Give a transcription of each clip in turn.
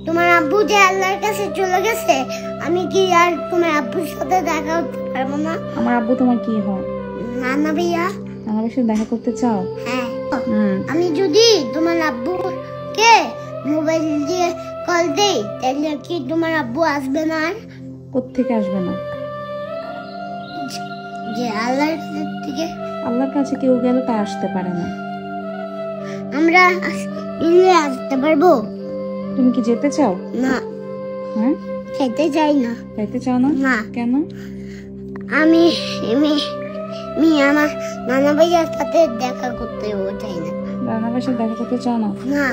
তোমার আব্বু যে আল্লাহর কাছে চলে গেছে, আমি কি আর তোমার আব্বুর সাথে দেখা করতে পারবো না? আমার আব্বু তোমার কি হয়? নানা ভাইয়া। নানা ভাইয়ের সাথে দেখা করতে চাও? হ্যাঁ। আমি যদি তোমার আব্বুকে মোবাইল দিয়ে কল দেই, তাহলে কি তোমার আব্বু আসবে না? আর কোত্থেকে আসবে না? যে আল্লাহর থেকে। আল্লাহর কাছে কেউ গেলে তা আসতে পারে না। আমরা মিলে আসতে পারবো? তুমি কি যেতে চাও? না। হ্যাঁ, খেতে চাই না। যাইতে চাও না? না। কেন? আমি আমার নানা ভাইয়ার সাথে দেখা করতে চাই না। নানা ভাইয়ের সাথে দেখা করতে চাও না? না,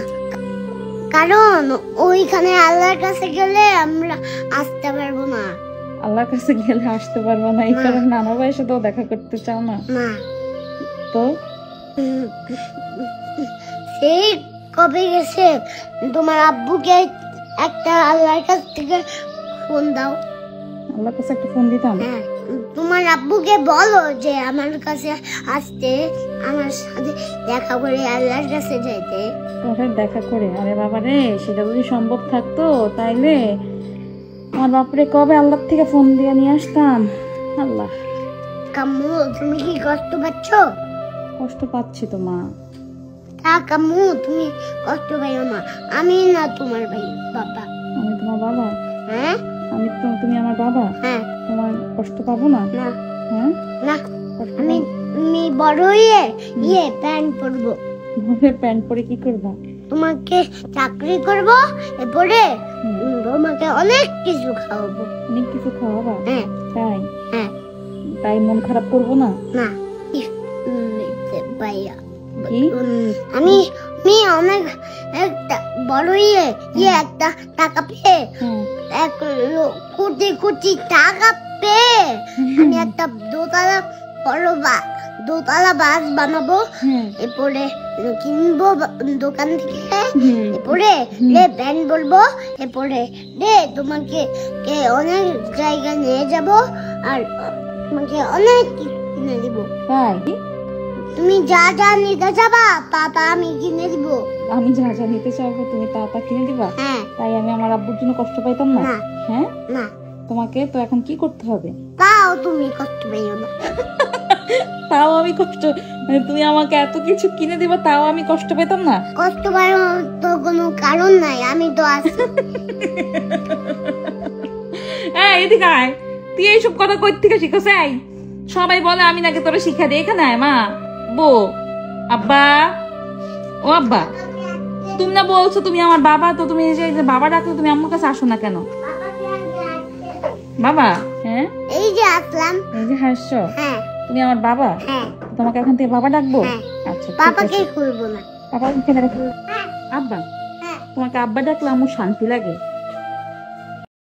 কারণ ওইখানে আল্লাহর কাছে গেলে আমরা আসতে পারবো না। আল্লাহর কাছে গেলে আসতে পারবো না, এই কারণে নানা ভাইয়ের সাথেও দেখা করতে চাও না? না। তো সেই কবে গেছে, তোমার আব্বুকে একটা আল্লাহর কাছ থেকে ফোন দাও। আল্লাহর কাছে একটা ফোন দিতাম? হ্যাঁ, তোমার আব্বুকে বলো যে আমার কাছে আসতে, আমার সাথে দেখা করে আল্লাহর কাছে যেতে। তোমার দেখা করে? আরে বাবা রে, সেটা যদি সম্ভব থাকতো তাইলে আমার বাপরে কবে আল্লাহ থেকে ফোন দিয়ে নিয়ে আসতাম। আল্লাহ। কাম্মু, তুমি কি কষ্ট পাচ্ছ? কষ্ট পাচ্ছি তো মা। তা কাম্মু, তুমি কষ্ট পাইও না। আমি না তোমার ভাই বাবা। আমি তোমার বাবা? হ্যাঁ। তুমি আমার বাবা? হ্যাঁ। তোমার কষ্ট পাবো না? না। হ্যাঁ, না। আমি বড় হয়ে প্যান্ট পরবো। প্যান্ট পরে কি করবা? তোমাকে চাকরি করবো, এরপরে তোমাকে অনেক কিছু খাওয়াবো। অনেক কিছু খাওয়াবা? হ্যাঁ। তাই? হ্যাঁ। তাই মন খারাপ করবো না? না। ভাইয়া, কি? আমি অনেক একটা বড় একটা টাকা পেয়ে, এক কোটি টাকা পেয়ে আমি একটা দোতলা বাস বানাবো। এরপরে কিনবো দোকান থেকে, এরপরে প্যান্ট বলবো, এরপরে তোমাকে অনেক জায়গায় নিয়ে যাব, আর তোমাকে অনেক কিছু কিনে দিব। তাই? তুমি যা যা নিতে যাবা তা আমি কিনে দিব। আমি যা যা নিতে চাইবো তুমি তা কিনে দিবা? হ্যাঁ। তাই আমি আমার আব্বুর জন্য কষ্ট পাইতাম না? হ্যাঁ। না। তোমাকে তো এখন কি করতে হবে? তাও তুমি কষ্ট পাইও না। তাও আমি কষ্ট, মানে তুমি আমাকে এত কিছু কিনে দিবা তাও আমি কষ্ট পেতাম না? কষ্ট পাইও তো কোনো কারণ নাই, আমি তো আছি। এদিকে আয়, তুই এইসব কথা কই থেকে শিখছ? সবাই বলে আমি নাকি তোরা শিক্ষা দিই। এখানে আয় মা, বো, আব্বা, ও আব্বা, তুমি না বলছো তুমি আমার বাবা, তো তুমি যে বাবা ডাকলে তুমি আম্মুর কাছে আসো না কেন? বাবা? হ্যাঁ, এই যে আসলাম। এই যে হাসছো? হ্যাঁ। তুমি আমার বাবা? হ্যাঁ। তোমাকে এখন থেকে বাবা ডাকবো? আচ্ছা, বাবাকে খুলবো না। বাবাকে কেন রাখবো? আব্বা? তোমাকে আব্বা ডাকলে আমার শান্তি লাগে।